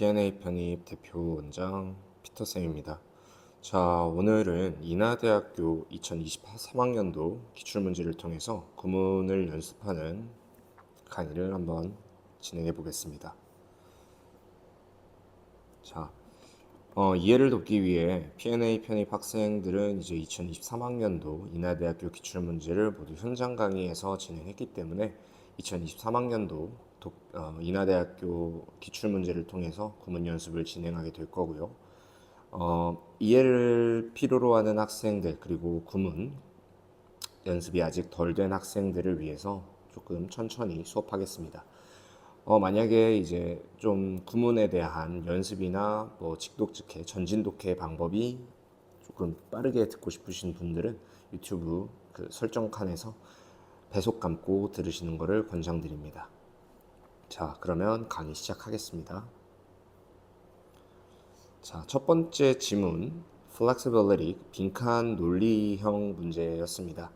P&A 편입 대표 원장 피터쌤입니다. 자, 오늘은 인하대학교 2023학년도 기출문제를 통해서 구문을 연습하는 강의를 한번 진행해 보겠습니다. 자, 이해를 돕기 위해 P&A 편입 학생들은 이제 2023학년도 인하대학교 기출문제를 모두 현장 강의에서 진행했기 때문에 2023학년도 인하대학교 기출문제를 통해서 구문 연습을 진행하게 될 거고요. 이해를 필요로 하는 학생들 그리고 구문 연습이 아직 덜 된 학생들을 위해서 조금 천천히 수업하겠습니다. 만약에 이제 좀 구문에 대한 연습이나 뭐 직독직해, 전진독해 방법이 조금 빠르게 듣고 싶으신 분들은 유튜브 그 설정 칸에서 배속 감고 들으시는 것을 권장드립니다. 자, 그러면 강의 시작하겠습니다. 자, 첫 번째 지문, flexibility, 빈칸 논리형 문제였습니다.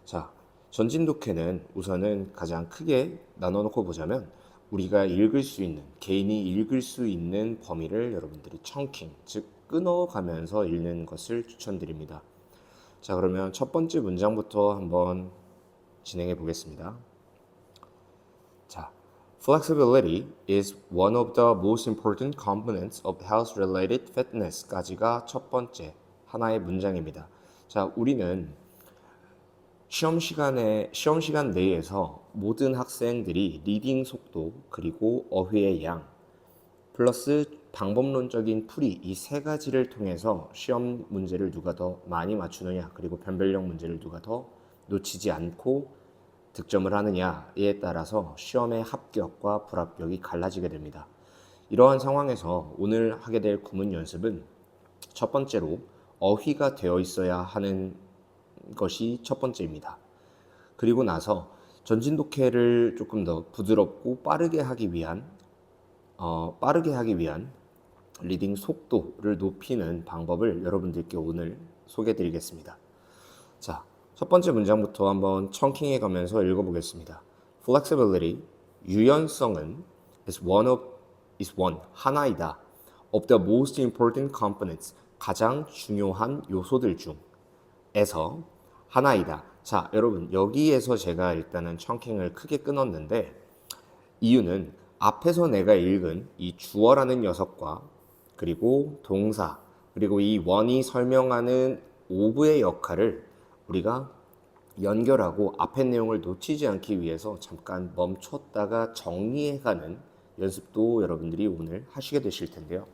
자, 전진독해는 우선은 가장 크게 나눠놓고 보자면 우리가 읽을 수 있는, 개인이 읽을 수 있는 범위를 여러분들이 chunking, 즉 끊어가면서 읽는 것을 추천드립니다. 자, 그러면 첫 번째 문장부터 한번 진행해 보겠습니다. 자, flexibility is one of the most important components of health-related fitness까지가 첫 번째 하나의 문장입니다. 자, 우리는 시험 시간 내에서 모든 학생들이 리딩 속도 그리고 어휘의 양 플러스 방법론적인 풀이 이 세 가지를 통해서 시험 문제를 누가 더 많이 맞추느냐 그리고 변별력 문제를 누가 더 놓치지 않고 득점을 하느냐에 따라서 시험의 합격과 불합격이 갈라지게 됩니다. 이러한 상황에서 오늘 하게 될 구문 연습은 첫 번째로 어휘가 되어 있어야 하는 것이 첫 번째입니다. 그리고 나서 전진독해를 조금 더 부드럽고 빠르게 하기 위한 리딩 속도를 높이는 방법을 여러분들께 오늘 소개해 드리겠습니다. 자, 첫 번째 문장부터 한번 청킹해 가면서 읽어보겠습니다. Flexibility, 유연성은 is one, 하나이다. Of the most important components, 가장 중요한 요소들 중에서 하나이다. 자, 여러분 여기에서 제가 일단은 청킹을 크게 끊었는데 이유는 앞에서 내가 읽은 이 주어라는 녀석과 그리고 동사 그리고 이 원이 설명하는 오브의 역할을 우리가 연결하고 앞의 내용을 놓치지 않기 위해서 잠깐 멈췄다가 정리해가는 연습도 여러분들이 오늘 하시게 되실 텐데요.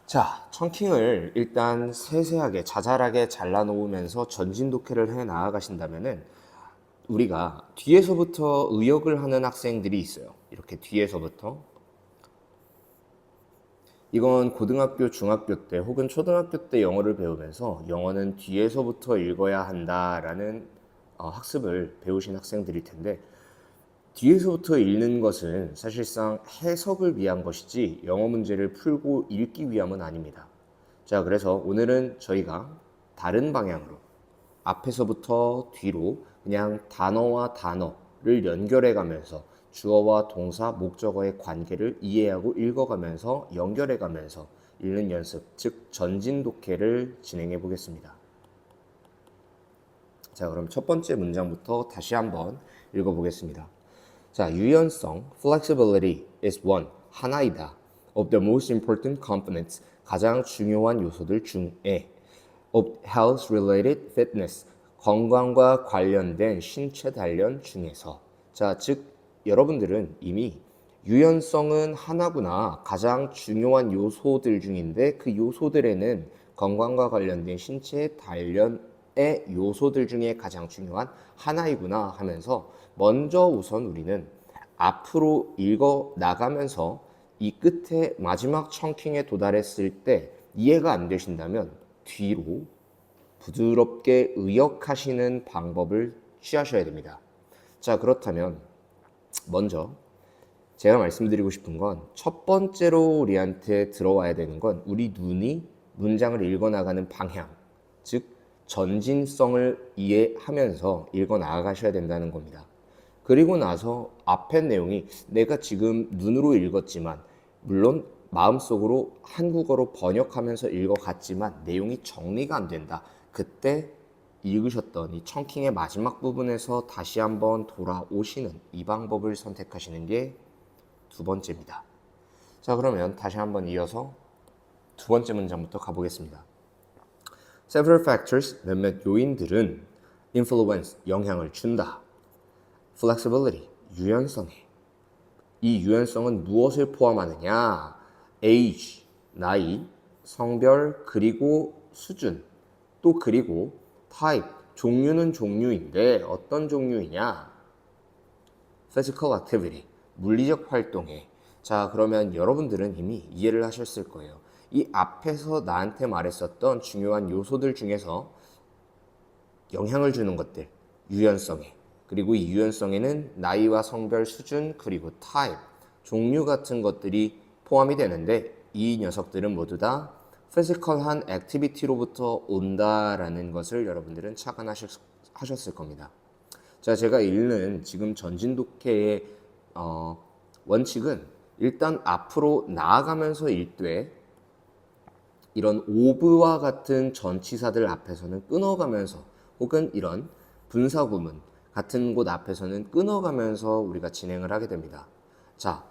자, 청킹을 일단 세세하게 자잘하게 잘라놓으면서 전진독해를 해 나아가신다면은 우리가 뒤에서부터 의역을 하는 학생들이 있어요. 이렇게 뒤에서부터. 이건 고등학교, 중학교 때 혹은 초등학교 때 영어를 배우면서 영어는 뒤에서부터 읽어야 한다라는 학습을 배우신 학생들일 텐데 뒤에서부터 읽는 것은 사실상 해석을 위한 것이지 영어 문제를 풀고 읽기 위함은 아닙니다. 자, 그래서 오늘은 저희가 다른 방향으로 앞에서부터 뒤로 그냥 단어와 단어를 연결해 가면서 주어와 동사, 목적어의 관계를 이해하고 읽어가면서 연결해 가면서 읽는 연습, 즉 전진 독해를 진행해 보겠습니다. 자, 그럼 첫 번째 문장부터 다시 한번 읽어 보겠습니다. 자, 유연성, flexibility is one, 하나이다. of the most important components, 가장 중요한 요소들 중에 of health-related fitness, 건강과 관련된 신체 단련 중에서. 자, 즉 여러분들은 이미 유연성은 하나구나, 가장 중요한 요소들 중인데 그 요소들에는 건강과 관련된 신체 단련의 요소들 중에 가장 중요한 하나이구나 하면서 먼저 우선 우리는 앞으로 읽어 나가면서 이 끝에 마지막 청킹에 도달했을 때 이해가 안 되신다면 뒤로 부드럽게 의역하시는 방법을 취하셔야 됩니다. 자, 그렇다면 먼저 제가 말씀드리고 싶은 건 첫 번째로 우리한테 들어와야 되는 건 우리 눈이 문장을 읽어나가는 방향, 즉 전진성을 이해하면서 읽어나가셔야 된다는 겁니다. 그리고 나서 앞의 내용이 내가 지금 눈으로 읽었지만 물론 마음속으로 한국어로 번역하면서 읽어갔지만 내용이 정리가 안 된다. 그때 읽으셨던 이 청킹의 마지막 부분에서 다시 한번 돌아오시는 이 방법을 선택하시는 게 두 번째입니다. 자, 그러면 다시 한번 이어서 두 번째 문장부터 가보겠습니다. Several factors, 몇몇 요인들은 influence, 영향을 준다. Flexibility, 유연성에. 이 유연성은 무엇을 포함하느냐? age, 나이, 성별, 그리고 수준, 또 그리고 type, 종류는 종류인데 어떤 종류이냐? physical activity, 물리적 활동에. 자, 그러면 여러분들은 이미 이해를 하셨을 거예요. 이 앞에서 나한테 말했었던 중요한 요소들 중에서 영향을 주는 것들, 유연성에. 그리고 이 유연성에는 나이와 성별, 수준, 그리고 타입, 종류 같은 것들이 포함이 되는데 이 녀석들은 모두 다 피지컬한 액티비티로부터 온다라는 것을 여러분들은 착안하셨을 겁니다. 자, 제가 읽는 지금 전진독해의 원칙은 일단 앞으로 나아가면서 읽되 이런 오브와 같은 전치사들 앞에서는 끊어가면서 혹은 이런 분사구문 같은 곳 앞에서는 끊어가면서 우리가 진행을 하게 됩니다. 자,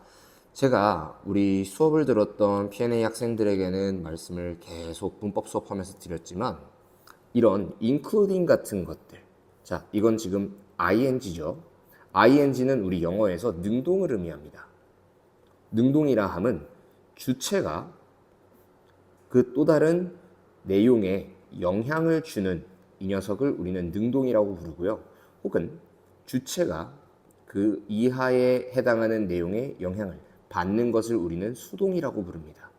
제가 우리 수업을 들었던 P&A 학생들에게는 말씀을 계속 문법 수업하면서 드렸지만 이런 including 같은 것들, 자, 이건 지금 ing죠. ing는 우리 영어에서 능동을 의미합니다. 능동이라 함은 주체가 그 또 다른 내용에 영향을 주는 이 녀석을 우리는 능동이라고 부르고요. 혹은 주체가 그 이하에 해당하는 내용에 영향을 받는 것을 우리는 수동이라고 부릅니다.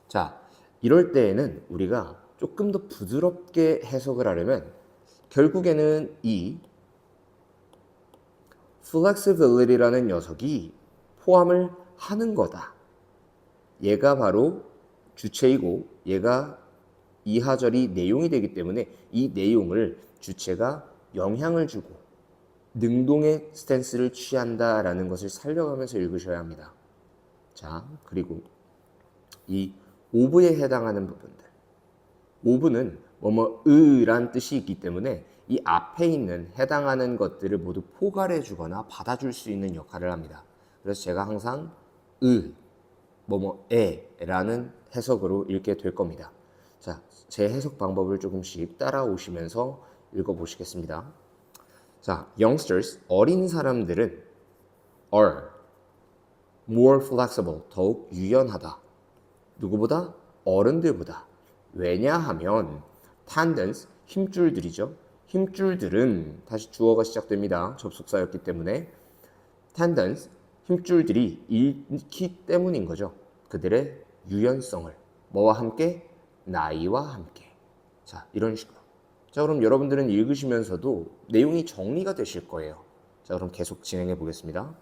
자, 이럴 때에는 우리가 조금 더 부드럽게 해석을 하려면 결국에는 이 flexibility라는 녀석이 포함을 하는 거다. 얘가 바로 주체이고 얘가 이하절이 내용이 되기 때문에 이 내용을 주체가 영향을 주고 능동의 스탠스를 취한다라는 것을 살려가면서 읽으셔야 합니다. 자, 그리고 이 오브에 해당하는 부분들. 오브는 뭐뭐으란 뜻이 있기 때문에 이 앞에 있는 해당하는 것들을 모두 포괄해 주거나 받아줄 수 있는 역할을 합니다. 그래서 제가 항상 뭐뭐에라는 해석으로 읽게 될 겁니다. 자, 제 해석 방법을 조금씩 따라오시면서 읽어보시겠습니다. 자, youngsters, 어린 사람들은 are more flexible, 더욱 유연하다. 누구보다? 어른들보다. 왜냐하면 tendons, 힘줄들이죠. 힘줄들은 다시 주어가 시작됩니다. 접속사였기 때문에 tendons, 힘줄들이 잃기 때문인 거죠. 그들의 유연성을 뭐와 함께? 나이와 함께. 자, 이런 식으로. 자, 그럼 여러분들은 읽으시면서도 내용이 정리가 되실 거예요. 자, 그럼 계속 진행해 보겠습니다.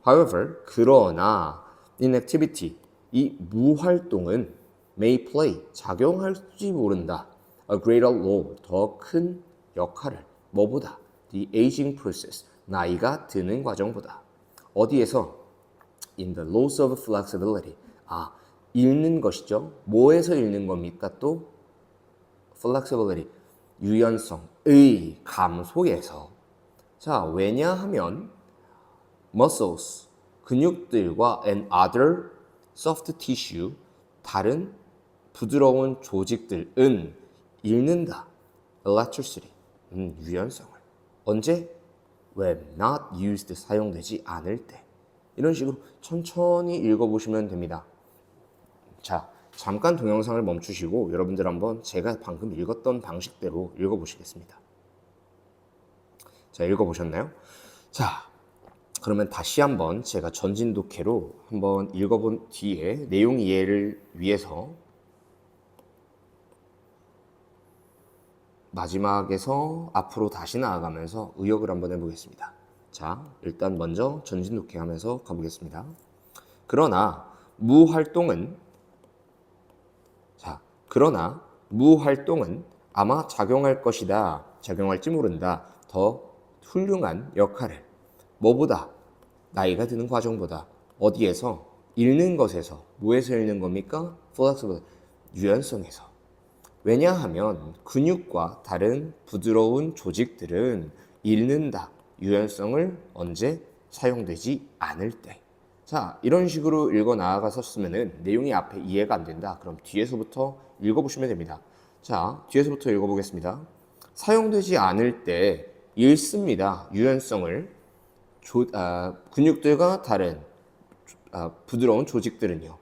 However, 그러나 inactivity, 이 무활동은 may play, 작용할지 모른다. A greater role, 더 큰 역할을. 뭐보다? The aging process, 나이가 드는 과정보다. 어디에서? In the loss of flexibility. 아, 읽는 것이죠. 뭐에서 읽는 겁니까? 또 flexibility, 유연성의 감소에서. 자, 왜냐하면 muscles, 근육들과 and other soft tissue, 다른 부드러운 조직들은 잃는다. electricity, 유연성을. 언제? when not used, 사용되지 않을 때. 이런 식으로 천천히 읽어보시면 됩니다. 자, 잠깐 동영상을 멈추시고 여러분들 한번 제가 방금 읽었던 방식대로 읽어보시겠습니다. 자, 읽어보셨나요? 자, 그러면 다시 한번 제가 전진독해로 한번 읽어본 뒤에 내용 이해를 위해서 마지막에서 앞으로 다시 나아가면서 의역을 한번 해보겠습니다. 자, 일단 먼저 전진독해 하면서 가보겠습니다. 그러나 무활동은 아마 작용할 것이다. 작용할지 모른다. 더 훌륭한 역할을. 뭐보다? 나이가 드는 과정보다. 어디에서? 읽는 것에서 뭐에서 읽는 겁니까? flexible 유연성에서. 왜냐하면 근육과 다른 부드러운 조직들은 읽는다. 유연성을 언제? 사용되지 않을 때. 자, 이런 식으로 읽어 나아가서 쓰면은 내용이 앞에 이해가 안 된다. 그럼 뒤에서부터 읽어보시면 됩니다. 자, 뒤에서부터 읽어보겠습니다. 사용되지 않을 때 읽습니다. 유연성을 근육들과 다른 부드러운 조직들은요.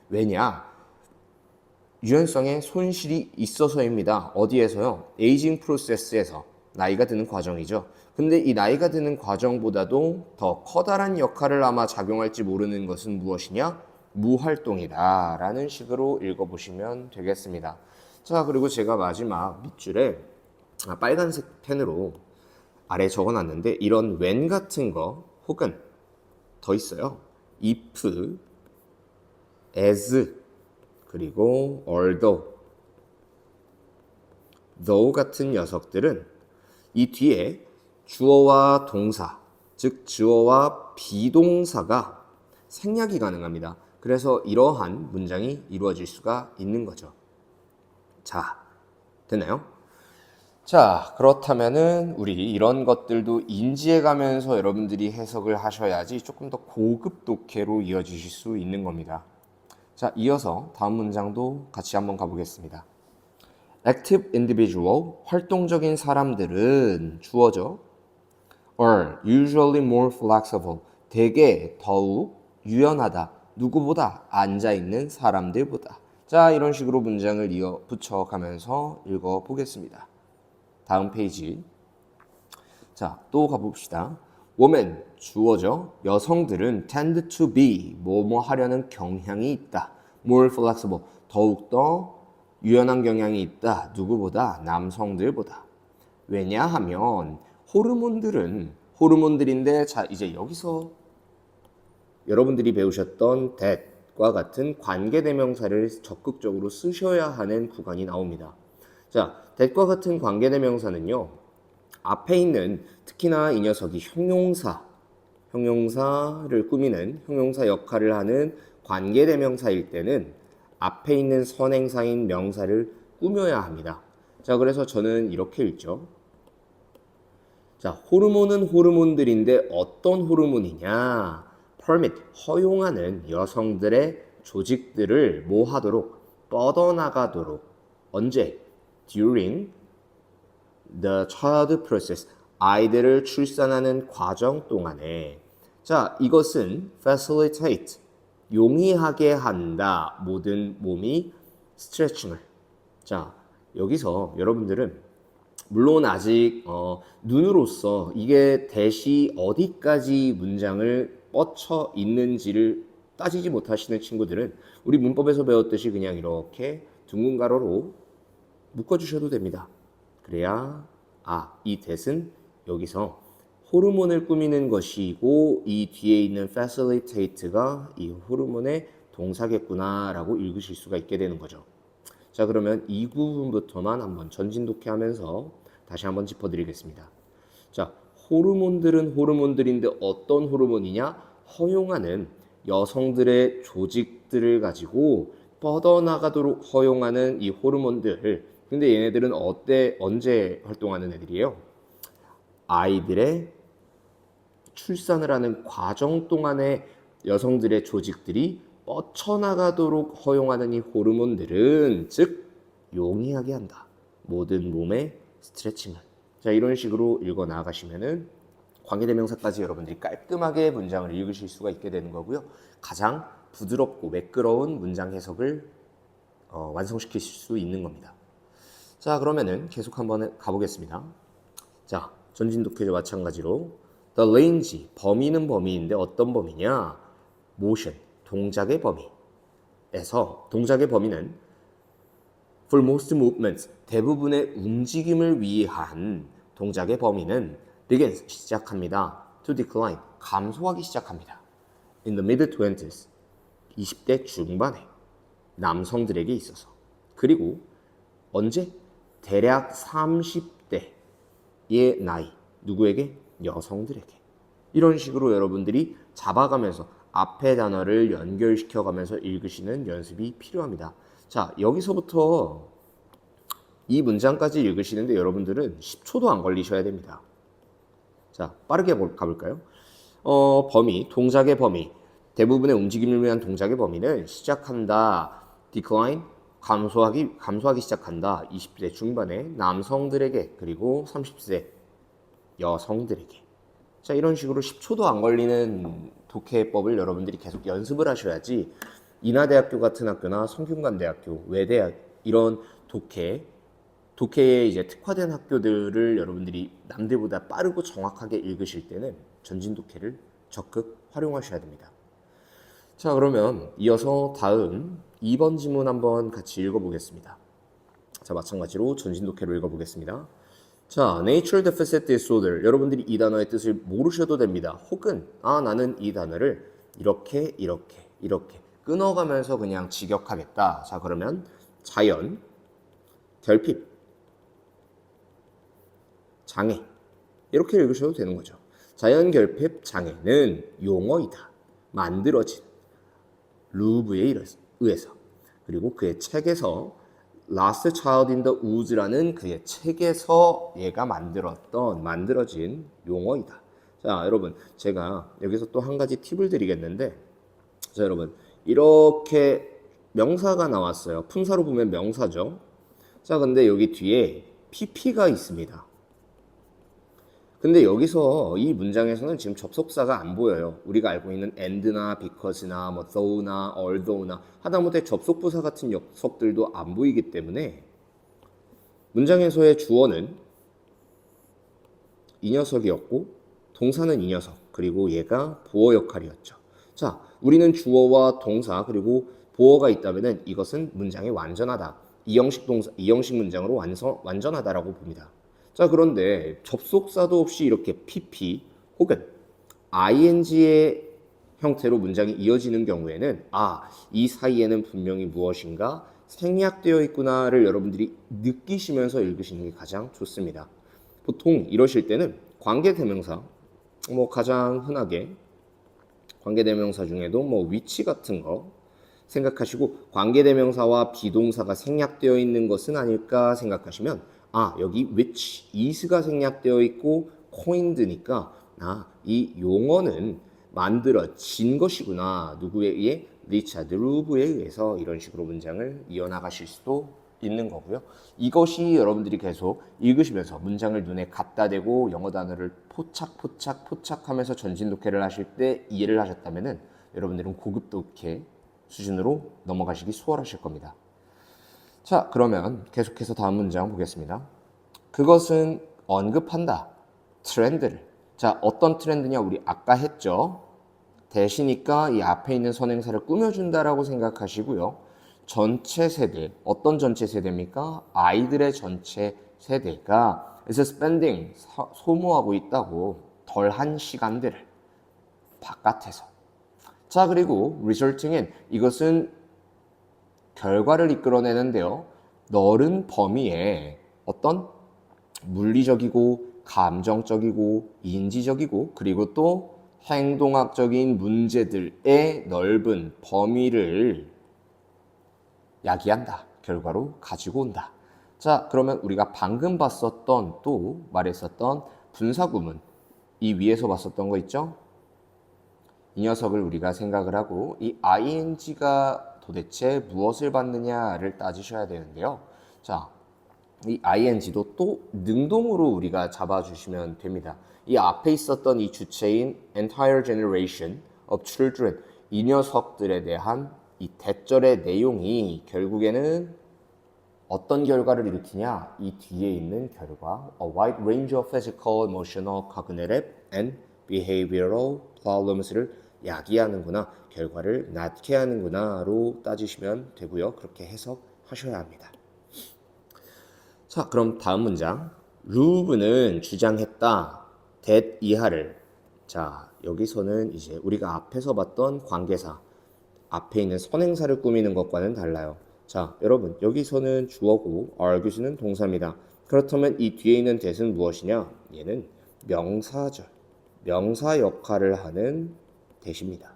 왜냐? 유연성에 손실이 있어서입니다. 어디에서요? 에이징 프로세스에서. 나이가 드는 과정이죠. 근데 이 나이가 드는 과정보다도 더 커다란 역할을 아마 작용할지 모르는 것은 무엇이냐? 무활동이다 라는 식으로 읽어보시면 되겠습니다. 자, 그리고 제가 마지막 밑줄에 빨간색 펜으로 아래 적어놨는데 이런 when 같은 거 혹은 더 있어요. if, as, 그리고 although, though 같은 녀석들은 이 뒤에 주어와 동사, 즉 주어와 비동사가 생략이 가능합니다. 그래서 이러한 문장이 이루어질 수가 있는 거죠. 자, 됐나요? 자, 그렇다면은 우리 이런 것들도 인지해 가면서 여러분들이 해석을 하셔야지 조금 더 고급 독해로 이어지실 수 있는 겁니다. 자, 이어서 다음 문장도 같이 한번 가보겠습니다. Active individual, 활동적인 사람들은 주어죠. Are usually more flexible, 되게 더욱 유연하다. 누구보다? 앉아있는 사람들보다. 자, 이런 식으로 문장을 이어 붙여가면서 읽어보겠습니다. 다음 페이지. 자, 또 가봅시다. women, 주어죠. 여성들은 tend to be, 뭐뭐 하려는 경향이 있다. more flexible, 더욱더 유연한 경향이 있다. 누구보다? 남성들보다. 왜냐하면 호르몬들인데, 자, 이제 여기서 여러분들이 배우셨던 that과 같은 관계대명사를 적극적으로 쓰셔야 하는 구간이 나옵니다. 자, that과 같은 관계대명사는요, 앞에 있는 특히나 이 녀석이 형용사를 꾸미는 형용사 역할을 하는 관계대명사일 때는 앞에 있는 선행사인 명사를 꾸며야 합니다. 자, 그래서 저는 이렇게 읽죠. 자, 호르몬은 호르몬들인데 어떤 호르몬이냐? permit, 허용하는 여성들의 조직들을 뭐 하도록? 뻗어나가도록. 언제? during the child process, 아이들을 출산하는 과정 동안에. 자, 이것은 facilitate, 용이하게 한다. 모든 몸이 스트레칭을. 자, 여기서 여러분들은 물론 아직 눈으로서 이게 대시 어디까지 문장을 뻗쳐 있는지를 따지지 못하시는 친구들은 우리 문법에서 배웠듯이 그냥 이렇게 둥근 가로로 묶어주셔도 됩니다. 그래야 이 that은 여기서 호르몬을 꾸미는 것이고 이 뒤에 있는 facilitate가 이 호르몬의 동사겠구나 라고 읽으실 수가 있게 되는 거죠. 자, 그러면 이 부분부터만 한번 전진 독해하면서 다시 한번 짚어드리겠습니다. 자, 호르몬들은 호르몬들인데 어떤 호르몬이냐? 허용하는 여성들의 조직들을 가지고 뻗어나가도록 허용하는 이 호르몬들. 근데 얘네들은 언제 활동하는 애들이에요? 아이들의 출산을 하는 과정 동안에 여성들의 조직들이 뻗쳐나가도록 허용하는 이 호르몬들은 즉 용이하게 한다. 모든 몸의 스트레칭을. 자, 이런 식으로 읽어 나가시면은 관계대명사까지 여러분들이 깔끔하게 문장을 읽으실 수가 있게 되는 거고요. 가장 부드럽고 매끄러운 문장 해석을 완성시킬 수 있는 겁니다. 자, 그러면은 계속 한번 가보겠습니다. 자, 전진 독해와 마찬가지로 the range, 범위는 범위인데 어떤 범위냐? motion, 동작의 범위에서 동작의 범위는 for most movements, 대부분의 움직임을 위한 동작의 범위는 begins, 시작합니다. to decline, 감소하기 시작합니다. in the mid-20s, 20대 중반에 남성들에게 있어서. 그리고 언제? 대략 30대의 나이. 누구에게? 여성들에게. 이런 식으로 여러분들이 잡아가면서 앞에 단어를 연결시켜 가면서 읽으시는 연습이 필요합니다. 자, 여기서부터 이 문장까지 읽으시는데 여러분들은 10초도 안 걸리셔야 됩니다. 자, 빠르게 가볼까요? 범위, 동작의 범위. 대부분의 움직임을 위한 동작의 범위는 시작한다, decline, 감소하기 시작한다. 20대 중반의 남성들에게, 그리고 30세 여성들에게. 자, 이런 식으로 10초도 안 걸리는 독해법을 여러분들이 계속 연습을 하셔야지 인하대학교 같은 학교나 성균관대학교, 외대학 이런 독해에 이제 특화된 학교들을 여러분들이 남들보다 빠르고 정확하게 읽으실 때는 전진 독해를 적극 활용하셔야 됩니다. 자, 그러면 이어서 다음 2번 지문 한번 같이 읽어보겠습니다. 자, 마찬가지로 전진 독해로 읽어보겠습니다. 자, Nature Deficit Disorder. 여러분들이 이 단어의 뜻을 모르셔도 됩니다. 혹은 나는 이 단어를 이렇게 끊어가면서 그냥 직역하겠다. 자, 그러면 자연, 결핍, 장애 이렇게 읽으셔도 되는 거죠. 자연결핍 장애는 용어이다. 만들어진 루브에 의해서. 그리고 그의 책에서 Last Child in the Woods라는 그의 책에서 얘가 만들어진 용어이다. 자, 여러분, 제가 여기서 또 한 가지 팁을 드리겠는데, 자, 여러분, 이렇게 명사가 나왔어요. 품사로 보면 명사죠. 자, 근데 여기 뒤에 pp가 있습니다. 근데 여기서 이 문장에서는 지금 접속사가 안 보여요. 우리가 알고 있는 and나 because나 뭐 though나 although나 하다못해 접속부사 같은 녀석들도 안 보이기 때문에 문장에서의 주어는 이 녀석이었고 동사는 이 녀석, 그리고 얘가 보어 역할이었죠. 자, 우리는 주어와 동사 그리고 보어가 있다면은 이것은 문장이 완전하다. 이 형식 문장으로 완전하다라고 봅니다. 자, 그런데 접속사도 없이 이렇게 pp 혹은 ing의 형태로 문장이 이어지는 경우에는 이 사이에는 분명히 무엇인가 생략되어 있구나를 여러분들이 느끼시면서 읽으시는 게 가장 좋습니다. 보통 이러실 때는 관계대명사, 가장 흔하게 관계대명사 중에도 위치 같은 거 생각하시고 관계대명사와 비동사가 생략되어 있는 것은 아닐까 생각하시면 여기 which, is가 생략되어 있고 coined니까 이 용어는 만들어진 것이구나. 누구에 의해? 리차드 루브에 의해서 이런 식으로 문장을 이어나가실 수도 있는 거고요. 이것이 여러분들이 계속 읽으시면서 문장을 눈에 갖다 대고 영어 단어를 포착하면서 전진 독해를 하실 때 이해를 하셨다면은 여러분들은 고급 독해 수준으로 넘어가시기 수월하실 겁니다. 자, 그러면 계속해서 다음 문장 보겠습니다. 그것은 언급한다. 트렌드를. 자, 어떤 트렌드냐? 우리 아까 했죠. 대시니까 이 앞에 있는 선행사를 꾸며준다라고 생각하시고요. 전체 세대, 어떤 전체 세대입니까? 아이들의 전체 세대가 is spending, 소모하고 있다고 덜한 시간들을 바깥에서. 자, 그리고 resulting in, 이것은 결과를 이끌어내는데요. 넓은 범위에 어떤 물리적이고 감정적이고 인지적이고 그리고 또 행동학적인 문제들의 넓은 범위를 야기한다. 결과로 가지고 온다. 자, 그러면 우리가 방금 봤었던 또 말했었던 분사구문 이 위에서 봤었던 거 있죠? 이 녀석을 우리가 생각을 하고 이 ing가 도대체 무엇을 받느냐를 따지셔야 되는데요. 자, 이 ing도 또 능동으로 우리가 잡아주시면 됩니다. 이 앞에 있었던 이 주체인 entire generation of children, 이 녀석들에 대한 이 대절의 내용이 결국에는 어떤 결과를 일으키냐? 이 뒤에 있는 결과 A wide range of physical, emotional, cognitive and behavioral problems를 야기하는구나, 결과를 낳게 하는구나로 따지시면 되고요. 그렇게 해석하셔야 합니다. 자, 그럼 다음 문장. 루브는 주장했다. that 이하를. 자, 여기서는 이제 우리가 앞에서 봤던 관계사, 앞에 있는 선행사를 꾸미는 것과는 달라요. 자, 여러분, 여기서는 주어고 argue는 동사입니다. 그렇다면 이 뒤에 있는 that은 무엇이냐? 얘는 명사죠. 명사 역할을 하는 that입니다.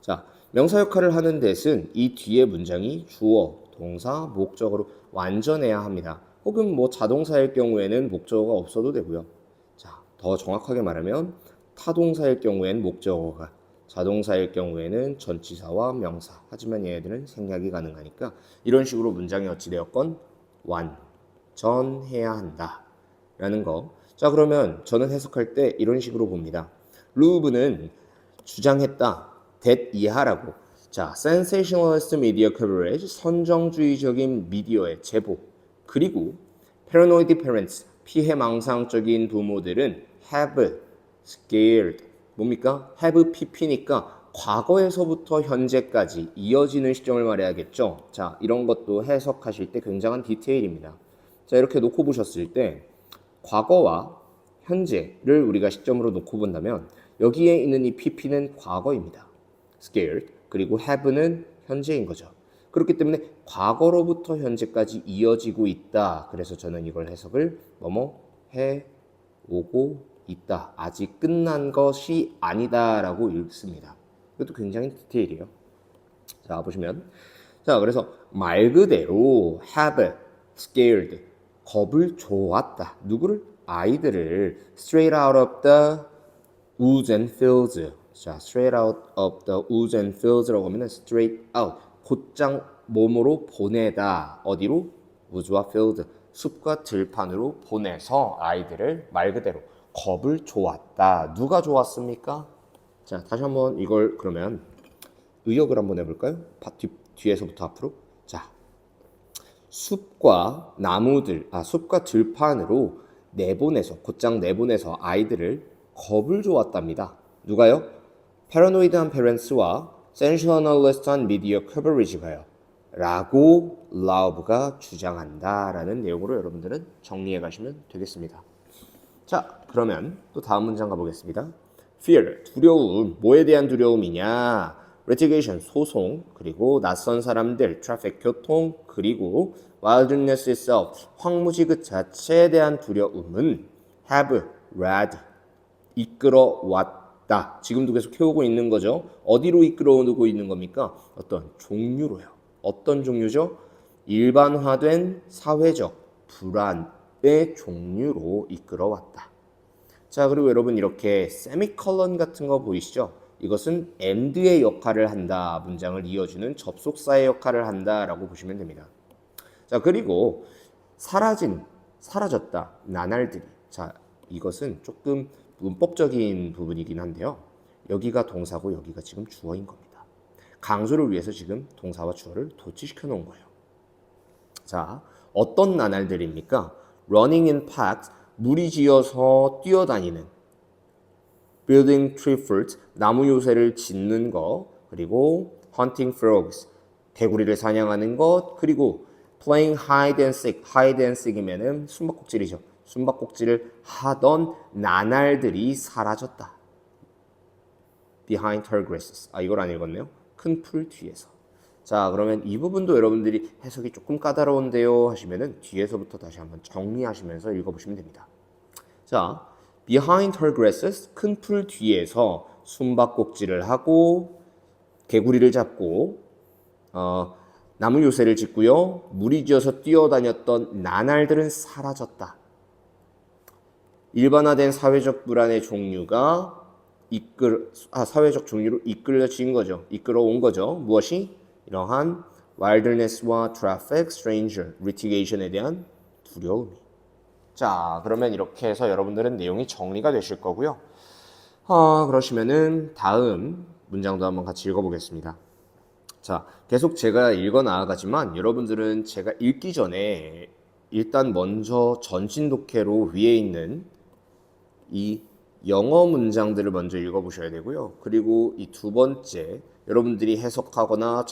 자, 명사 역할을 하는 that은 이 뒤에 문장이 주어, 동사, 목적어로 완전해야 합니다. 혹은 뭐 자동사일 경우에는 목적어가 없어도 되고요. 자, 더 정확하게 말하면 타동사일 경우에는 목적어가, 자동사일 경우에는 전치사와 명사. 하지만 얘네들은 생략이 가능하니까 이런 식으로 문장이 어찌되었건 완전해야 한다. 라는 거. 자, 그러면 저는 해석할 때 이런 식으로 봅니다. 루브는 주장했다. that 이하라고. 자, sensationalist media coverage, 선정주의적인 미디어의 제보. 그리고 paranoid parents, 피해망상적인 부모들은 have scared. 뭡니까? have pp니까 과거에서부터 현재까지 이어지는 시점을 말해야겠죠. 자, 이런 것도 해석하실 때 굉장한 디테일입니다. 자, 이렇게 놓고 보셨을 때 과거와 현재를 우리가 시점으로 놓고 본다면 여기에 있는 이 pp는 과거입니다. scared. 그리고 have는 현재인 거죠. 그렇기 때문에 과거로부터 현재까지 이어지고 있다. 그래서 저는 이걸 해석을 뭐뭐 해 오고 있다. 아직 끝난 것이 아니다라고 읽습니다. 이것도 굉장히 디테일이에요. 자, 보시면 자, 그래서 말 그대로 have scared 겁을 줘왔다. 누구를? 아이들을 straight out of the woods and fields. 자, straight out of the woods and fields라고 하면은 straight out 곧장 몸으로 보내다. 어디로? woods와 field 숲과 들판으로 보내서 아이들을 말 그대로 겁을 줘왔다. 누가 줘왔습니까? 자, 다시 한번 이걸 그러면 의역을 한번 해볼까요? 뒤에서부터 앞으로. 자, 숲과 나무들, 숲과 들판으로 내보내서 곧장 내보내서 아이들을 겁을 줘왔답니다. 누가요? 패러노이드한 페렌스와 센셔널리스트한 미디어 커버리지가요. 라고 라우브가 주장한다라는 내용으로 여러분들은 정리해 가시면 되겠습니다. 자, 그러면 또 다음 문장 가보겠습니다. Fear, 두려움, 뭐에 대한 두려움이냐? Litigation, 소송, 그리고 낯선 사람들, traffic, 교통, 그리고 wilderness itself, 황무지 그 자체에 대한 두려움은 have led, 이끌어왔다. 지금도 계속 해오고 있는 거죠. 어디로 이끌어오고 있는 겁니까? 어떤 종류로요. 어떤 종류죠? 일반화된 사회적 불안의 종류로 이끌어왔다. 자, 그리고 여러분 이렇게 세미컬런 같은 거 보이시죠? 이것은 and의 역할을 한다. 문장을 이어주는 접속사의 역할을 한다라고 보시면 됩니다. 자, 그리고 사라졌다. 나날들이. 자, 이것은 조금 문법적인 부분이긴 한데요. 여기가 동사고 여기가 지금 주어인 겁니다. 강조를 위해서 지금 동사와 주어를 도치시켜 놓은 거예요. 자, 어떤 나날들입니까? Running in parks, 무리지어서 뛰어다니는. Building tree fruit, 나무 요새를 짓는 거. 그리고 hunting frogs, 개구리를 사냥하는 것. 그리고 playing hide and seek, hide and seek이면은 숨바꼭질이죠. 숨바꼭질을 하던 나날들이 사라졌다. Behind tall grasses. 이걸 안 읽었네요. 큰 풀 뒤에서. 자, 그러면 이 부분도 여러분들이 해석이 조금 까다로운데요 하시면은 뒤에서부터 다시 한번 정리하시면서 읽어보시면 됩니다. 자, behind tall grasses, 큰 풀 뒤에서 숨바꼭질을 하고 개구리를 잡고 나무 요새를 짓고요. 무리지어서 뛰어다녔던 나날들은 사라졌다. 일반화된 사회적 불안의 종류가 사회적 종류로 이끌려진 거죠. 이끌어온 거죠. 무엇이? 이러한 wilderness와 traffic, stranger, litigation에 대한 두려움이. 자, 그러면 이렇게 해서 여러분들은 내용이 정리가 되실 거고요. 그러시면은 다음 문장도 한번 같이 읽어보겠습니다. 자, 계속 제가 읽어 나아가지만 여러분들은 제가 읽기 전에 일단 먼저 전신 독해로 위에 있는 이 영어 문장들을 먼저 읽어보셔야 되고요. 그리고 이 두 번째 여러분들이 해석하거나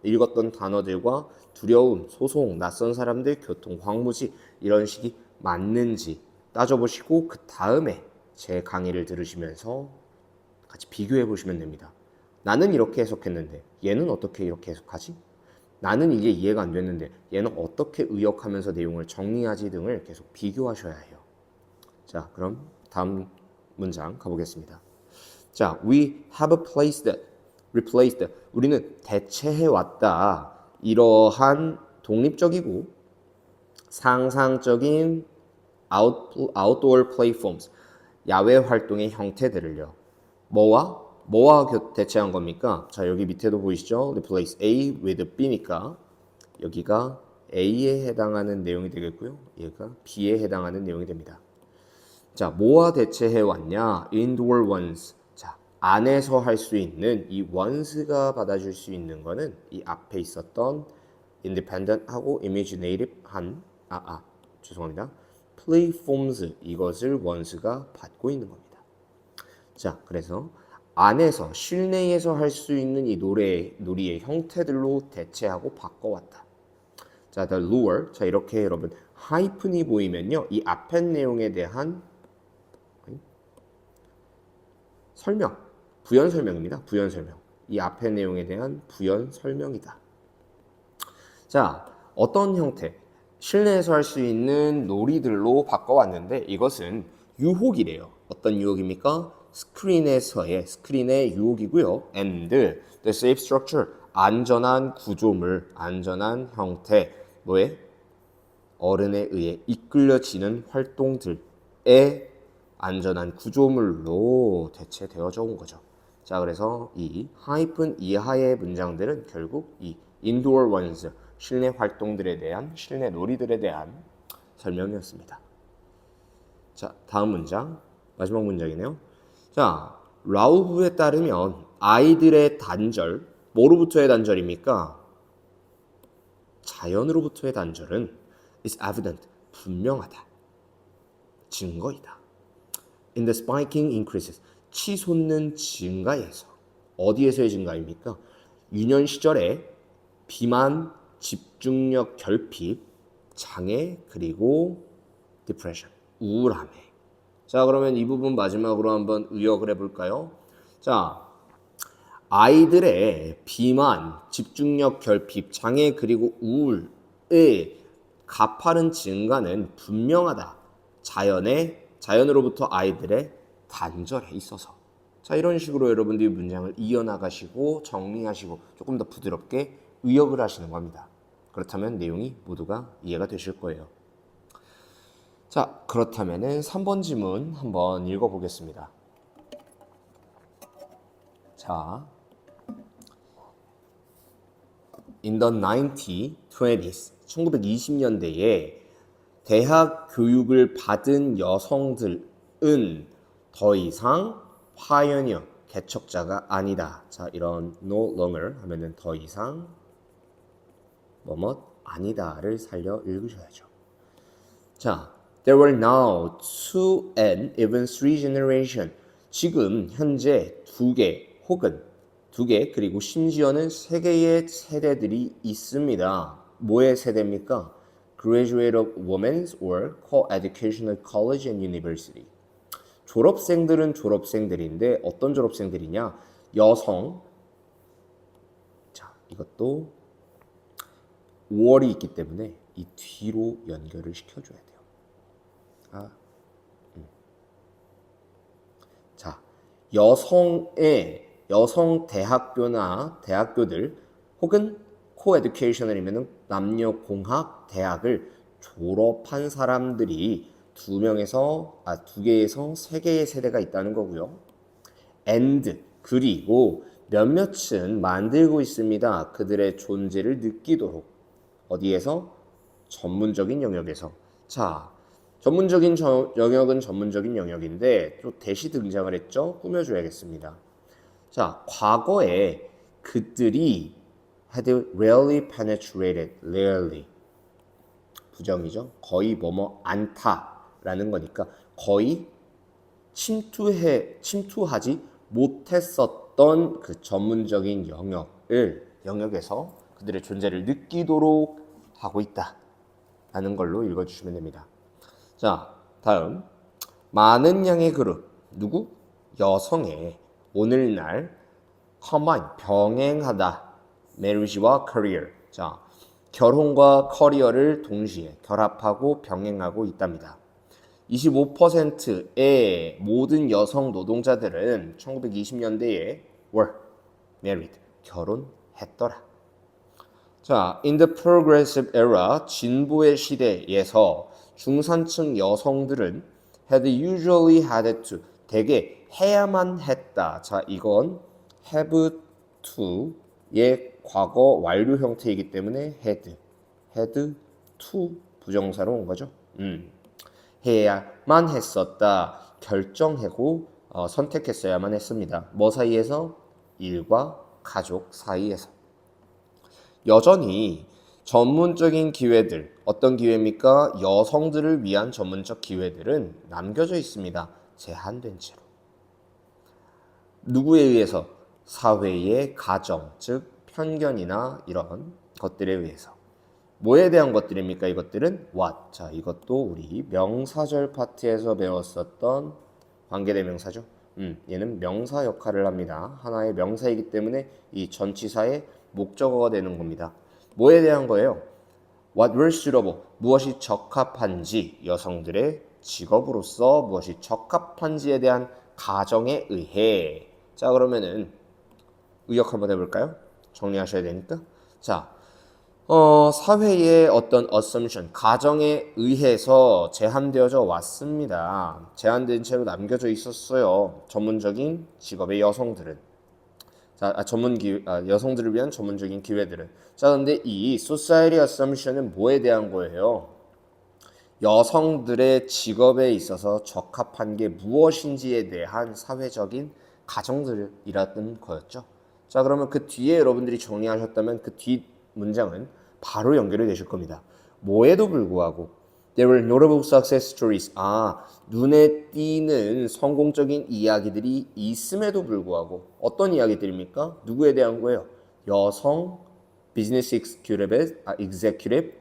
읽었던 단어들과 두려움, 소송, 낯선 사람들, 교통, 황무지 이런 식이 맞는지 따져보시고 그 다음에 제 강의를 들으시면서 같이 비교해 보시면 됩니다. 나는 이렇게 해석했는데 얘는 어떻게 이렇게 해석하지? 나는 이게 이해가 안 됐는데 얘는 어떻게 의역하면서 내용을 정리하지 등을 계속 비교하셔야 해요. 자, 그럼 다음 문장 가보겠습니다. 자, we have a place that replaced. 우리는 대체해왔다. 이러한 독립적이고 상상적인 outdoor platforms, 야외 활동의 형태들을요. 뭐와 대체한 겁니까? 자, 여기 밑에도 보이시죠? Replace A with B니까 여기가 A에 해당하는 내용이 되겠고요. 얘가 B에 해당하는 내용이 됩니다. 자, 뭐와 대체해 왔냐? Indoor ones. 자, 안에서 할 수 있는 이 ones가 받아줄 수 있는 거는 이 앞에 있었던 independent하고 imaginative한 죄송합니다. platforms 이것을 ones가 받고 있는 겁니다. 자, 그래서 안에서 실내에서 할 수 있는 이 놀이의 형태들로 대체하고 바꿔왔다. 자, the lure. 자, 이렇게 여러분 하이픈이 보이면요, 이 앞에 내용에 대한 설명, 부연 설명입니다. 부연 설명. 이 앞에 내용에 대한 부연 설명이다. 자, 어떤 형태? 실내에서 할 수 있는 놀이들로 바꿔왔는데 이것은 유혹이래요. 어떤 유혹입니까? 스크린의 유혹이고요. And the safe structure, 안전한 구조물, 안전한 형태, 뭐에? 어른에 의해 이끌려지는 활동들의 안전한 구조물로 대체되어져 온 거죠. 자, 그래서 이 하이픈 이하의 문장들은 결국 이 indoor ones, 실내 활동들에 대한, 실내 놀이들에 대한 설명이었습니다. 자, 다음 문장, 마지막 문장이네요. 자, 라우브에 따르면 아이들의 단절, 뭐로부터의 단절입니까? 자연으로부터의 단절은 is evident, 분명하다, 증거이다. In the spiking increases, 치솟는 증가에서, 어디에서의 증가입니까? 유년 시절에 비만, 집중력 결핍, 장애, 그리고 depression, 우울함에. 자, 그러면 이 부분 마지막으로 한번 의역을 해볼까요? 자, 아이들의 비만, 집중력 결핍, 장애, 그리고 우울의 가파른 증가는 분명하다. 자연으로부터 아이들의 단절에 있어서. 자, 이런 식으로 여러분들이 문장을 이어나가시고 정리하시고 조금 더 부드럽게 의역을 하시는 겁니다. 그렇다면 내용이 모두가 이해가 되실 거예요. 자, 그렇다면은 3번 지문 한번 읽어보겠습니다. 자, In the 1920s, 1920년대에 대학 교육을 받은 여성들은 더 이상 pioneer, 개척자가 아니다. 자, 이런 no longer 하면은 더 이상 뭐뭐 아니다를 살려 읽으셔야죠. 자, there were now 2 and even 3 generation. 지금 현재 2개 혹은 2개 그리고 심지어는 3개의 세대들이 있습니다. 뭐의 세대입니까? Graduate of women's or co-educational college and university. 졸업생들은 졸업생들인데 어떤 졸업생들이냐? 여성. 자, 이것도 5월이 있기 때문에 이 뒤로 연결을 시켜줘야 돼요. 자, 여성 대학교나 대학교들 혹은 코에듀케이셔널이면 남녀 공학 대학을 졸업한 사람들이 2개에서 3개의 세대가 있다는 거고요. and 그리고 몇몇은 만들고 있습니다. 그들의 존재를 느끼도록. 어디에서? 전문적인 영역에서. 자, 전문적인 영역은 전문적인 영역인데 또 대시 등장을 했죠. 꾸며줘야겠습니다. 자, 과거에 그들이 had rarely penetrated, rarely 부정이죠. 거의 뭐뭐 않다라는 거니까 거의 침투하지 못했었던 그 전문적인 영역에서 그들의 존재를 느끼도록 하고 있다라는 걸로 읽어주시면 됩니다. 자, 다음 많은 양의 그룹, 누구? 여성의 오늘날 combine, 병행하다, marriage와 career. 자, 결혼과 커리어를 동시에 결합하고 병행하고 있답니다. 25%의 모든 여성 노동자들은 1920년대에 were married, 결혼했더라. 자, in the progressive era, 진보의 시대에서 중산층 여성들은 had usually had to, 대개 해야만 했다. 자, 이건 have to의 과거 완료 형태이기 때문에 had to 부정사로 온 거죠. 해야만 했었다. 결정하고 선택했어야만 했습니다. 뭐 사이에서? 일과 가족 사이에서. 여전히 전문적인 기회들, 어떤 기회입니까? 여성들을 위한 전문적 기회들은 남겨져 있습니다. 제한된 채로. 누구에 의해서? 사회의 가정, 즉 편견이나 이런 것들에 의해서. 뭐에 대한 것들입니까? 이것들은 what. 자, 이것도 우리 명사절 파트에서 배웠었던 관계대명사죠. 얘는 명사 역할을 합니다. 하나의 명사이기 때문에 이 전치사의 목적어가 되는 겁니다. 뭐에 대한 거예요? What were suitable, 무엇이 적합한지, 여성들의 직업으로서 무엇이 적합한지에 대한 가정에 의해. 자, 그러면은 의역 한번 해볼까요? 정리하셔야 되니까. 자, 사회의 어떤 assumption, 가정에 의해서 제한되어져 왔습니다. 제한된 채로 남겨져 있었어요. 전문적인 직업의 여성들은. 자, 여성들을 위한 전문적인 기회들은. 자, 근데 이 society assumption은 뭐에 대한 거예요? 여성들의 직업에 있어서 적합한 게 무엇인지에 대한 사회적인 가정들이라는 거였죠. 자, 그러면 그 뒤에 여러분들이 정리하셨다면 그 뒷 문장은 바로 연결이 되실 겁니다. 뭐에도 불구하고 There were notable success stories. 눈에 띄는 성공적인 이야기들이 있음에도 불구하고 어떤 이야기들입니까? 누구에 대한 거예요? 여성 비즈니스 executive,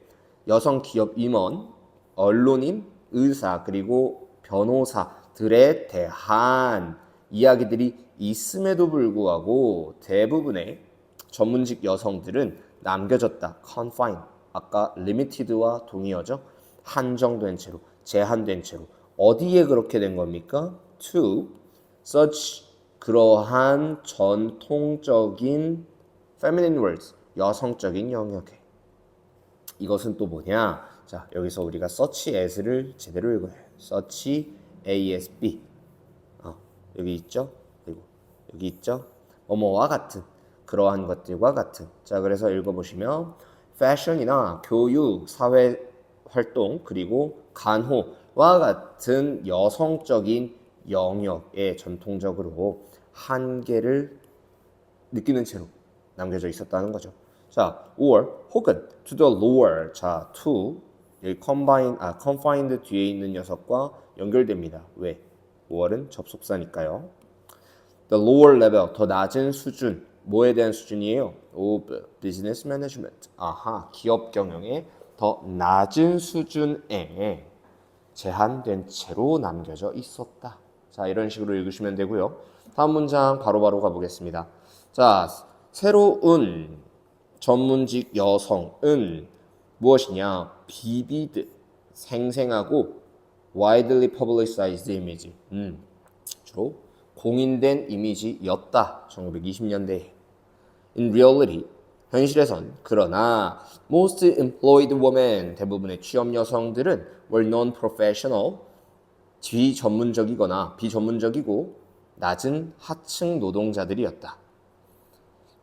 여성 기업 임원, 언론인, 의사, 그리고 변호사들에 대한 이야기들이 있음에도 불구하고 대부분의 전문직 여성들은 남겨졌다. confine. 아까 limited와 동의어죠. 한정된 채로, 제한된 채로. 어디에 그렇게 된 겁니까? to such 그러한 전통적인 feminine words, 여성적인 영역에. 이것은 또 뭐냐? 자, 여기서 우리가 such as를 제대로 읽어요. such asb. 여기 있죠? 그리고 여기 있죠? 뭐뭐와 같은, 그러한 것들과 같은. 자, 그래서 읽어보시면 패션이나 교육, 사회활동, 그리고 간호와 같은 여성적인 영역에 전통적으로 한계를 느끼는 채로 남겨져 있었다는 거죠. 자, or 혹은 to the lower. 자, to 여기 confined 뒤에 있는 녀석과 연결됩니다. 왜? 5월은 접속사니까요. The lower level, 더 낮은 수준. 뭐에 대한 수준이에요? of business management. 기업 경영의 더 낮은 수준에 제한된 채로 남겨져 있었다. 자, 이런 식으로 읽으시면 되고요. 다음 문장 바로바로 가보겠습니다. 자, 새로운 전문직 여성은 무엇이냐? vivid, 생생하고 widely publicized image. 주로 공인된 이미지였다. 1920년대에. In reality, 현실에선 그러나 most employed women, 대부분의 취업 여성들은 were non-professional, 비전문적이고 낮은 하층 노동자들이었다.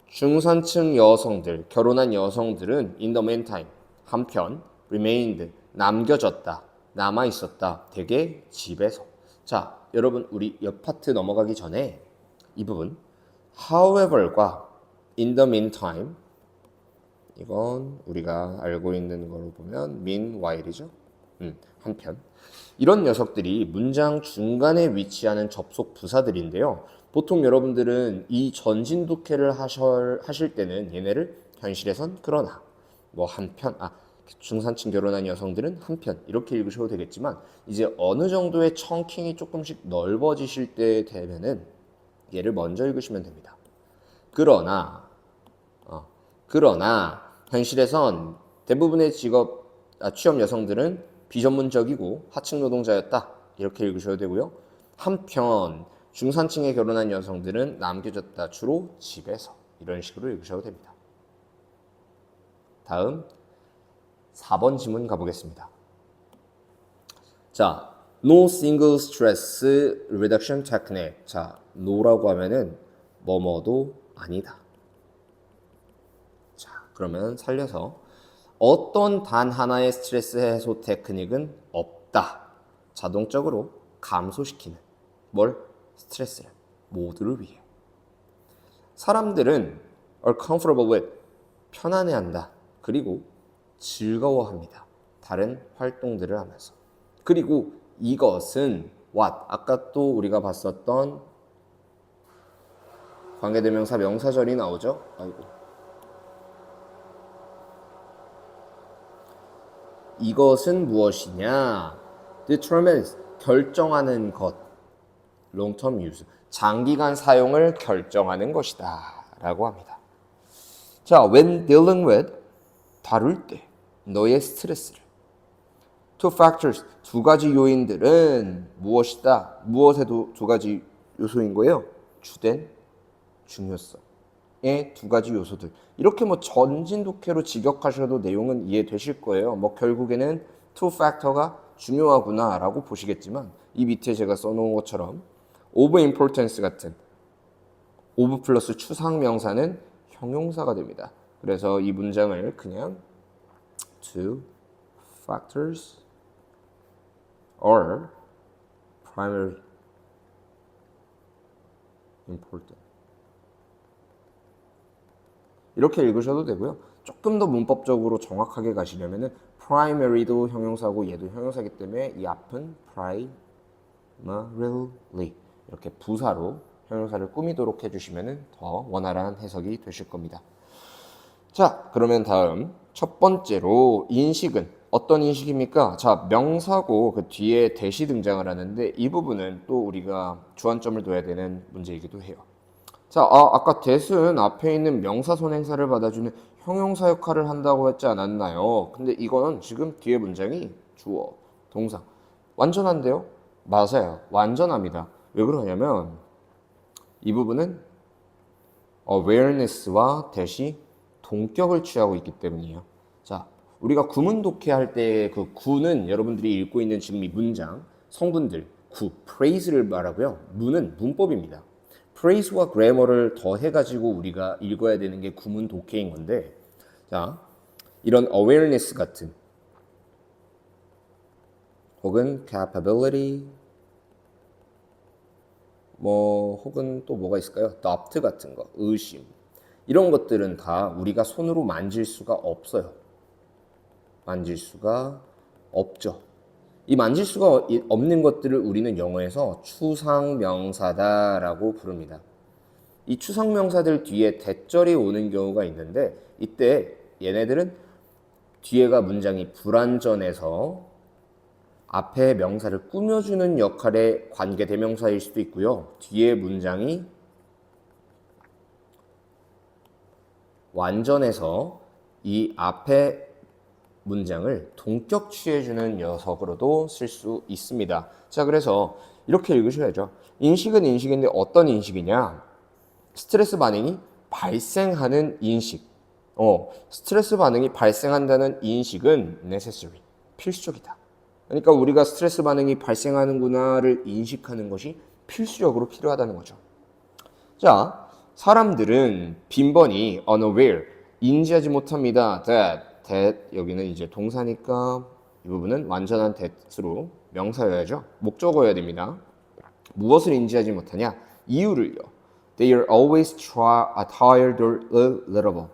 중산층 여성들, 결혼한 여성들은 in the meantime, 한편 remained, 남겨졌다, 남아있었다, 대개 집에서. 자, 여러분 우리 옆 파트 넘어가기 전에 이 부분 however과 in the meantime, 이건 우리가 알고 있는 거로 보면 meanwhile이죠. 한편. 이런 녀석들이 문장 중간에 위치하는 접속 부사들인데요. 보통 여러분들은 이 전진독해를 하실 때는 얘네를 현실에선 그러나, 뭐 한편, 중산층 결혼한 여성들은 한편 이렇게 읽으셔도 되겠지만 이제 어느 정도의 청킹이 조금씩 넓어지실 때 되면은 얘를 먼저 읽으시면 됩니다. 그러나 현실에선 대부분의 취업 여성들은 비전문적이고 하층 노동자였다. 이렇게 읽으셔도 되고요. 한편 중산층에 결혼한 여성들은 남겨졌다. 주로 집에서. 이런 식으로 읽으셔도 됩니다. 다음 4번 지문 가보겠습니다. 자, no single stress reduction technique. 자, no라고 하면은 뭐뭐도 아니다. 자, 그러면 살려서 어떤 단 하나의 스트레스 해소 테크닉은 없다. 자동적으로 감소시키는 뭘? 스트레스를 모두를 위해. 사람들은 are comfortable with 편안해한다. 그리고 즐거워합니다. 다른 활동들을 하면서. 그리고 이것은 what? 아까 또 우리가 봤었던 관계대명사 명사절이 나오죠? 아이고. 이것은 무엇이냐? determines 결정하는 것. long term use 장기간 사용을 결정하는 것이다 라고 합니다. 자, when dealing with 다룰 때 너의 스트레스를 two factors 두 가지 요인들은 무엇이다? 무엇의 두 가지 요소인 거예요? 주된 중요성의 두 가지 요소들. 이렇게 뭐 전진 독해로 직역하셔도 내용은 이해되실 거예요. 뭐 결국에는 two factor가 중요하구나 라고 보시겠지만 이 밑에 제가 써놓은 것처럼 of importance 같은 of 플러스 추상명사는 형용사가 됩니다. 그래서 이 문장을 그냥 two factors are primary important 이렇게 읽으셔도 되고요. 조금 더 문법적으로 정확하게 가시려면은 primary도 형용사고 얘도 형용사이기 때문에 이 앞은 primarily 이렇게 부사로 형용사를 꾸미도록 해주시면 더 원활한 해석이 되실 겁니다. 자, 그러면 다음 첫 번째로 인식은 어떤 인식입니까? 자, 명사고 그 뒤에 대시 등장을 하는데 이 부분은 또 우리가 주안점을 둬야 되는 문제이기도 해요. 자, 아까 that은 앞에 있는 명사 손행사를 받아주는 형용사 역할을 한다고 했지 않았나요? 근데 이거는 지금 뒤에 문장이 주어, 동사 완전한데요? 맞아요. 완전합니다. 왜 그러냐면 이 부분은 awareness와 that이 동격을 취하고 있기 때문이에요. 자, 우리가 구문 독해할 때 그 구는 여러분들이 읽고 있는 지금 이 문장 성분들 구, phrase를 말하고요. 문은 문법입니다. phrase와 grammar를 더해가지고 우리가 읽어야 되는 게 구문 독해인 건데, 자, 이런 awareness 같은 혹은 capability 혹은 또 뭐가 있을까요? doubt 같은 거, 의심 이런 것들은 다 우리가 손으로 만질 수가 없어요. 만질 수가 없죠. 이 만질 수가 없는 것들을 우리는 영어에서 추상명사다라고 부릅니다. 이 추상명사들 뒤에 대절이 오는 경우가 있는데 이때 얘네들은 뒤에가 문장이 불완전해서 앞에 명사를 꾸며주는 역할의 관계대명사일 수도 있고요. 뒤에 문장이 완전해서 이 앞에 문장을 동격 취해주는 녀석으로도 쓸 수 있습니다. 자, 그래서 이렇게 읽으셔야죠. 인식은 인식인데 어떤 인식이냐? 스트레스 반응이 발생하는 인식. 스트레스 반응이 발생한다는 인식은 necessary, 필수적이다. 그러니까 우리가 스트레스 반응이 발생하는구나를 인식하는 것이 필수적으로 필요하다는 거죠. 자, 사람들은 빈번히 unaware, 인지하지 못합니다. that 여기는 이제 동사니까 이 부분은 완전한 that으로 명사여야죠. 목적어여야 됩니다. 무엇을 인지하지 못하냐? 이유를요. They are always tired or irritable.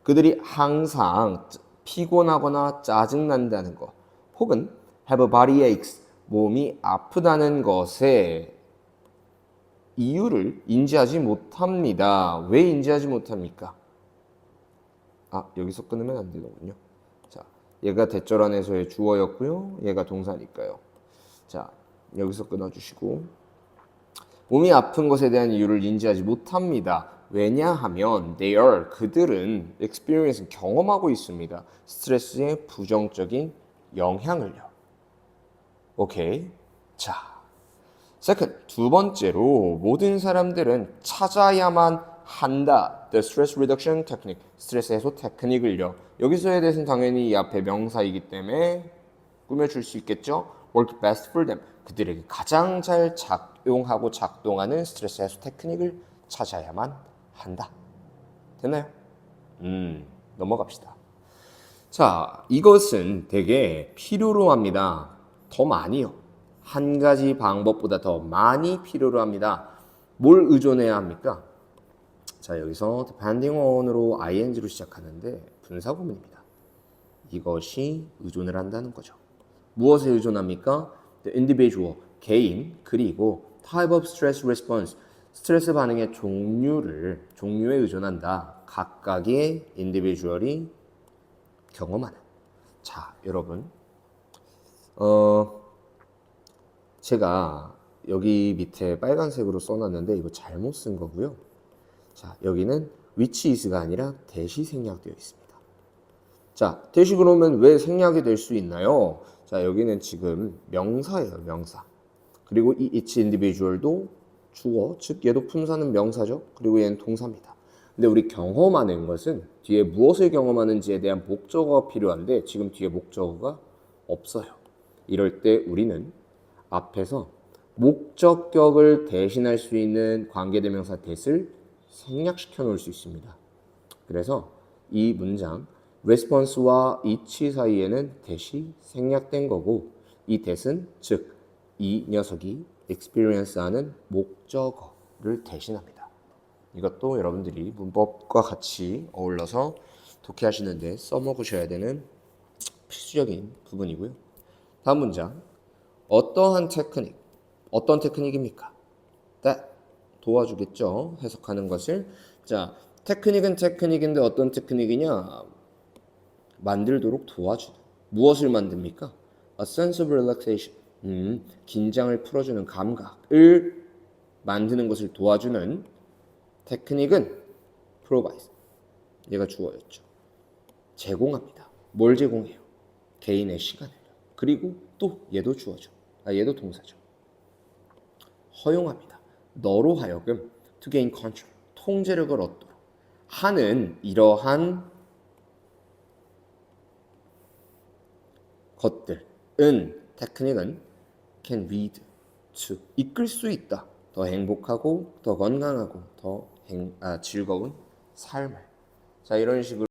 그들이 항상 피곤하거나 짜증난다는 것, 혹은 have body aches, 몸이 아프다는 것에 이유를 인지하지 못합니다. 왜 인지하지 못합니까? 여기서 끊으면 안 되는군요. 자, 얘가 대절 안에서의 주어였고요. 얘가 동사니까요. 자, 여기서 끊어주시고 몸이 아픈 것에 대한 이유를 인지하지 못합니다. 왜냐하면 그들은 experience 경험하고 있습니다. 스트레스의 부정적인 영향을요. 오케이. 자, second 두 번째로 모든 사람들은 찾아야만 한다. the stress reduction technique, 스트레스 해소 테크닉을요. 여기서에 대해서는 당연히 이 앞에 명사이기 때문에 꾸며줄 수 있겠죠. work best for them, 그들에게 가장 잘 작용하고 작동하는 스트레스 해소 테크닉을 찾아야만 한다. 됐나요? 넘어갑시다. 자, 이것은 되게 필요로 합니다. 더 많이요. 한 가지 방법보다 더 많이 필요로 합니다. 뭘 의존해야 합니까? 자, 여기서 depending on으로 ing로 시작하는데 분사구문입니다. 이것이 의존을 한다는 거죠. 무엇에 의존합니까? The individual, 개인, 그리고 type of stress response, 스트레스 반응의 종류에 의존한다. 각각의 individual이 경험하는. 자, 여러분, 제가 여기 밑에 빨간색으로 써놨는데 이거 잘못 쓴 거고요. 자, 여기는 which is가 아니라 대시 생략되어 있습니다. 자, 대시 그러면 왜 생략이 될 수 있나요? 자, 여기는 지금 명사예요, 명사. 그리고 이 each individual도 주어, 즉 얘도 품사는 명사죠. 그리고 얘는 동사입니다. 근데 우리 경험하는 것은 뒤에 무엇을 경험하는지에 대한 목적어가 필요한데 지금 뒤에 목적어가 없어요. 이럴 때 우리는 앞에서 목적격을 대신할 수 있는 관계대명사 that을 생략시켜 놓을 수 있습니다. 그래서 이 문장 response와 each 사이에는 that이 생략된 거고 이 that은 즉 이 녀석이 experience하는 목적어를 대신합니다. 이것도 여러분들이 문법과 같이 어울러서 독해하시는데 써먹으셔야 되는 필수적인 부분이고요. 다음 문장. 어떠한 테크닉, 어떤 테크닉입니까? that 도와주겠죠. 해석하는 것을. 자, 테크닉은 테크닉인데 어떤 테크닉이냐? 만들도록 도와주는. 무엇을 만듭니까? A sense of relaxation. 긴장을 풀어주는 감각을 만드는 것을 도와주는 테크닉은 provide. 얘가 주어였죠. 제공합니다. 뭘 제공해요? 개인의 시간을요. 그리고 또 얘도 주어죠. 얘도 동사죠. 허용합니다. 너로 하여금 to gain control, 통제력을 얻도록 하는 이러한 것들은 테크닉은 can lead to, 이끌 수 있다. 더 행복하고 더 건강하고 더 즐거운 삶을. 자, 이런 식으로